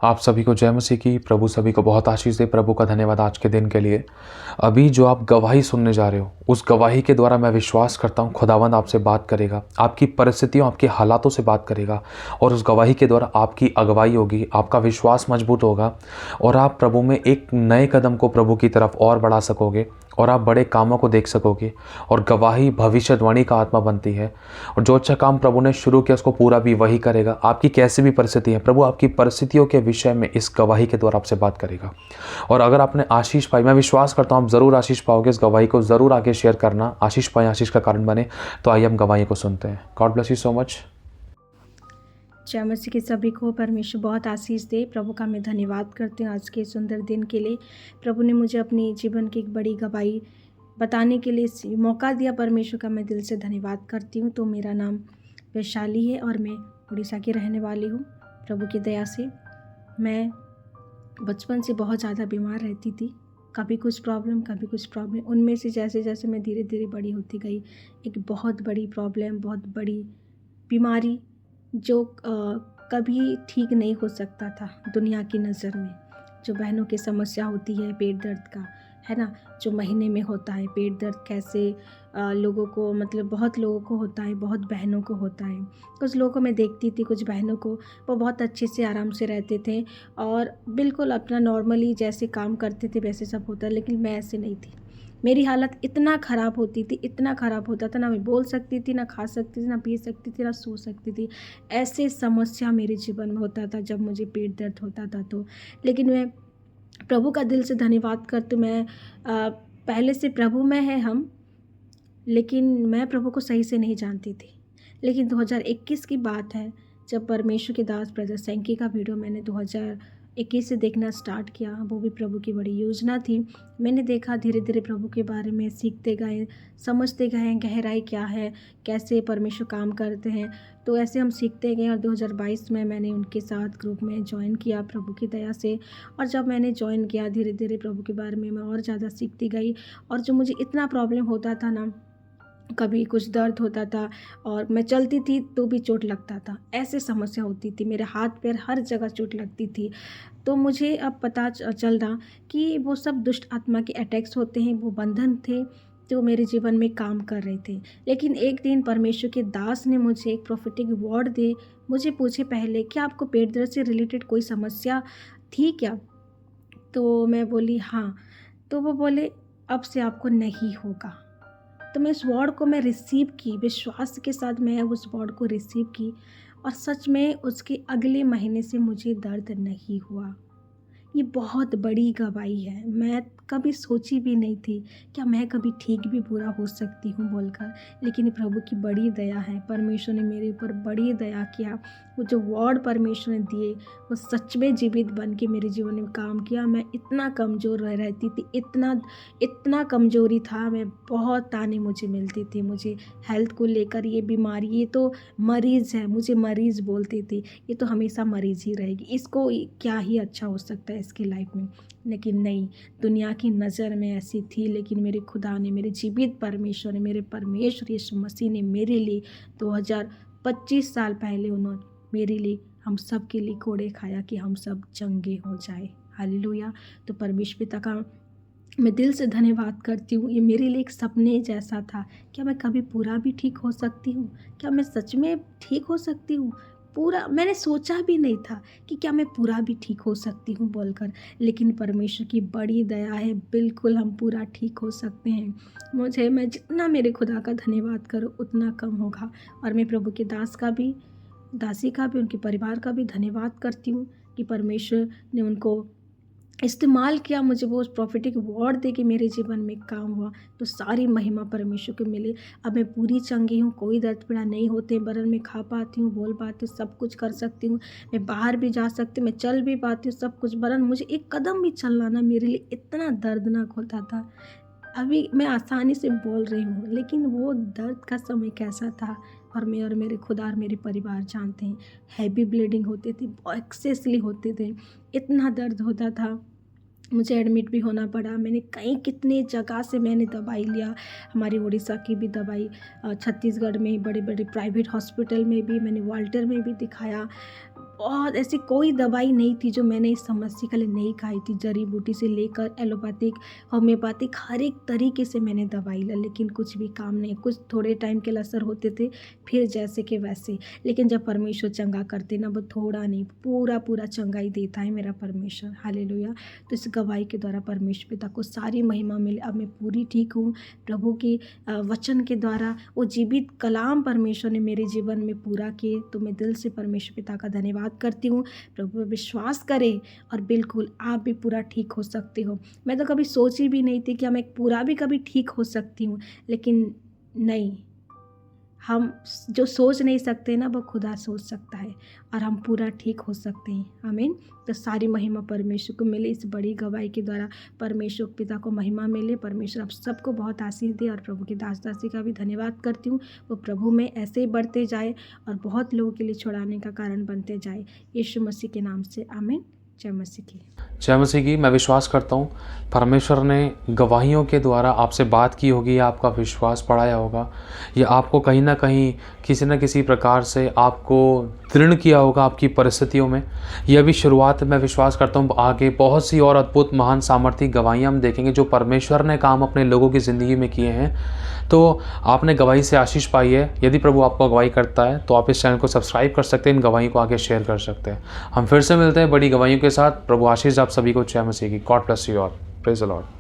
आप सभी को जय मसीह की। प्रभु सभी को बहुत आशीष दे। प्रभु का धन्यवाद आज के दिन के लिए। अभी जो आप गवाही सुनने जा रहे हो, उस गवाही के द्वारा मैं विश्वास करता हूँ खुदावंद आपसे बात करेगा, आपकी परिस्थितियों, आपके हालातों से बात करेगा, और उस गवाही के द्वारा आपकी अगुवाई होगी, आपका विश्वास मजबूत होगा, और आप प्रभु में एक नए कदम को प्रभु की तरफ और बढ़ा सकोगे, और आप बड़े कामों को देख सकोगे। और गवाही भविष्यवाणी का आत्मा बनती है, और जो अच्छा काम प्रभु ने शुरू किया उसको पूरा भी वही करेगा। आपकी कैसी भी परिस्थिति है, प्रभु आपकी परिस्थितियों के विषय में इस गवाही के द्वारा आपसे बात करेगा। और अगर आपने आशीष पाई, मैं विश्वास करता हूँ आप ज़रूर आशीष पाओगे। इस गवाही को ज़रूर आगे शेयर करना, आशीष पाए, आशीष का कारण बने। तो आइए हम गवाही को सुनते हैं। God bless you so much. जय मसीह के सभी को परमेश्वर बहुत आशीष दे। प्रभु का मैं धन्यवाद करती हूँ आज के सुंदर दिन के लिए। प्रभु ने मुझे अपनी जीवन की एक बड़ी गवाही बताने के लिए मौका दिया। परमेश्वर का मैं दिल से धन्यवाद करती हूँ। तो मेरा नाम वैशाली है और मैं उड़ीसा की रहने वाली हूँ। प्रभु की दया से मैं बचपन से बहुत ज़्यादा बीमार रहती थी, कभी कुछ प्रॉब्लम। उनमें से जैसे जैसे मैं धीरे धीरे बड़ी होती गई, एक बहुत बड़ी प्रॉब्लम, बहुत बड़ी बीमारी जो कभी ठीक नहीं हो सकता था दुनिया की नज़र में, जो बहनों की समस्या होती है पेट दर्द का, है ना, जो महीने में होता है पेट दर्द, कैसे लोगों को, मतलब बहुत लोगों को होता है, बहुत बहनों को होता है। कुछ लोगों को मैं देखती थी, कुछ बहनों को, वो बहुत अच्छे से आराम से रहते थे और बिल्कुल अपना नॉर्मली जैसे काम करते थे वैसे सब होता, लेकिन मैं ऐसे नहीं थी। मेरी हालत इतना ख़राब होती थी, इतना ख़राब होता था, ना मैं बोल सकती थी, ना खा सकती थी, ना पी सकती थी, ना सो सकती थी। ऐसे समस्या मेरे जीवन में होता था जब मुझे पेट दर्द होता था तो। लेकिन मैं प्रभु का दिल से धन्यवाद करती हूँ। मैं पहले से प्रभु में है हम, लेकिन मैं प्रभु को सही से नहीं जानती थी। लेकिन 2021 की बात है, जब परमेश्वर के दास ब्रदर सैंकी का वीडियो मैंने 2021 से देखना स्टार्ट किया। वो भी प्रभु की बड़ी योजना थी। मैंने देखा, धीरे धीरे प्रभु के बारे में सीखते गए, समझते गए, गहराई क्या है, कैसे परमेश्वर काम करते हैं। तो ऐसे हम सीखते गए और 2022 में मैंने उनके साथ ग्रुप में ज्वाइन किया प्रभु की दया से। और जब मैंने ज्वाइन किया, धीरे धीरे प्रभु के बारे में मैं और ज़्यादा सीखती गई। और जो मुझे इतना प्रॉब्लम होता था ना, कभी कुछ दर्द होता था और मैं चलती थी तो भी चोट लगता था, ऐसे समस्या होती थी, मेरे हाथ पैर हर जगह चोट लगती थी। तो मुझे अब पता चला कि वो सब दुष्ट आत्मा के अटैक्स होते हैं, वो बंधन थे जो मेरे जीवन में काम कर रहे थे। लेकिन एक दिन परमेश्वर के दास ने मुझे एक प्रोफेटिक वर्ड दे, मुझे पूछे पहले, क्या आपको पेट दर्द से रिलेटेड कोई समस्या थी क्या? तो मैं बोली हाँ। तो वो बोले, अब से आपको नहीं होगा। तो मैं इस वर्ड को मैं रिसीव की, विश्वास के साथ मैं उस वर्ड को रिसीव की, और सच में उसके अगले महीने से मुझे दर्द नहीं हुआ। ये बहुत बड़ी गवाही है। मैं कभी सोची भी नहीं थी क्या मैं कभी ठीक भी पूरा हो सकती हूँ बोलकर, लेकिन प्रभु की बड़ी दया है। परमेश्वर ने मेरे ऊपर बड़ी दया किया। वो जो वर्ड परमेश्वर ने दिए वो सच में जीवित बन के मेरे जीवन में काम किया। मैं इतना कमज़ोर रहती थी, इतना कमज़ोरी था मैं, बहुत ताने मुझे मिलती थी, मुझे हेल्थ को लेकर, ये बीमारी, ये तो मरीज़ है, मुझे मरीज़ बोलती थी, ये तो हमेशा मरीज़ ही रहेगी, इसको क्या ही अच्छा हो सकता है इसकी लाइफ में। लेकिन नहीं, दुनिया की नज़र में ऐसी थी, लेकिन मेरे खुदा ने, मेरे जीवित परमेश्वर ने, मेरे परमेश्वर यीशु मसीह ने मेरे लिए 2025 साल पहले उन्होंने मेरे लिए, हम सब के लिए कोड़े खाया कि हम सब चंगे हो जाए। हालेलुया। तो परमेश्वर पिता का मैं दिल से धन्यवाद करती हूँ। ये मेरे लिए एक सपने जैसा था। क्या मैं कभी पूरा भी ठीक हो सकती हूँ? क्या मैं सच में ठीक हो सकती हूँ? पूरा मैंने सोचा भी नहीं था कि क्या मैं पूरा भी ठीक हो सकती हूँ बोलकर, लेकिन परमेश्वर की बड़ी दया है, बिल्कुल हम पूरा ठीक हो सकते हैं। मैं जितना मेरे खुदा का धन्यवाद करूँ उतना कम होगा। और मैं प्रभु के दासी का भी, उनके परिवार का भी धन्यवाद करती हूँ कि परमेश्वर ने उनको इस्तेमाल किया, मुझे वो प्रॉफिटिक वर्ड दे के मेरे जीवन में काम हुआ। तो सारी महिमा परमेश्वर को मिले। अब मैं पूरी चंगी हूँ, कोई दर्द पीड़ा नहीं होते, बरन मैं खा पाती हूँ, बोल पाती हूँ, सब कुछ कर सकती हूँ, मैं बाहर भी जा सकती हूँ, मैं चल भी पाती हूँ, सब कुछ। बरन मुझे एक कदम भी चलना ना मेरे लिए इतना दर्दनाक होता था। अभी मैं आसानी से बोल रही हूँ, लेकिन वो दर्द का समय कैसा था, और मैं और मेरे खुदा और मेरे परिवार जानते हैं। हैवी ब्लीडिंग होती थी, एक्सेसली होते थे, इतना दर्द होता था, मुझे एडमिट भी होना पड़ा। मैंने कितने जगह से मैंने दवाई लिया, हमारी उड़ीसा की भी दवाई, छत्तीसगढ़ में बड़े बड़े प्राइवेट हॉस्पिटल में भी, मैंने वाल्टर में भी दिखाया। बहुत ऐसी कोई दवाई नहीं थी जो मैंने इस समस्या के लिए नहीं खाई थी। जड़ी बूटी से लेकर एलोपैथिक, होम्योपैथिक हर एक तरीके से मैंने दवाई ली, लेकिन कुछ भी काम नहीं। कुछ थोड़े टाइम के लिए असर होते थे, फिर जैसे कि वैसे। लेकिन जब परमेश्वर चंगा करते ना, वो थोड़ा नहीं, पूरा चंगाई देता है मेरा परमेश्वर। हालेलुया। तो इस गवाही के द्वारा परमेश्वर पिता को सारी महिमा मिले। अब मैं पूरी ठीक हूँ। प्रभु के वचन के द्वारा वो जीवित कलाम परमेश्वर ने मेरे जीवन में पूरा किए, तो मैं दिल से परमेश्वर पिता का धन्यवाद करती हूँ। प्रभु पर विश्वास करें और बिल्कुल आप भी पूरा ठीक हो सकते हो। मैं तो कभी सोची भी नहीं थी कि मैं पूरा भी कभी ठीक हो सकती हूँ, लेकिन नहीं, हम जो सोच नहीं सकते ना, वो खुदा सोच सकता है और हम पूरा ठीक हो सकते हैं। आमीन। तो सारी महिमा परमेश्वर को मिले। इस बड़ी गवाही के द्वारा परमेश्वर पिता को महिमा मिले। परमेश्वर आप सबको बहुत आशीष दे। और प्रभु के दास दासी का भी धन्यवाद करती हूँ, वो प्रभु में ऐसे ही बढ़ते जाए और बहुत लोगों के लिए छुड़ाने का कारण बनते जाए। यीशु मसीह के नाम से आमीन। जय मसीह की। जय मसीह की। मैं विश्वास करता हूँ परमेश्वर ने गवाहियों के द्वारा आपसे बात की होगी, या आपका विश्वास बढ़ाया होगा, या आपको कहीं ना कहीं किसी न किसी प्रकार से आपको दृढ़ किया होगा आपकी परिस्थितियों में। यह भी शुरुआत, मैं विश्वास करता हूँ आगे बहुत सी और अद्भुत महान सामर्थी गवाहियाँ हम देखेंगे जो परमेश्वर ने काम अपने लोगों की ज़िंदगी में किए हैं। तो आपने गवाही से आशीष पाई है। यदि प्रभु आपको अगुवाई करता है तो आप इस चैनल को सब्सक्राइब कर सकते हैं, इन गवाही को आगे शेयर कर सकते हैं। हम फिर से मिलते हैं बड़ी गवाहियों के साथ। प्रभु आशीष आप सभी को। जय मसीह की। God bless you all. Praise the Lord.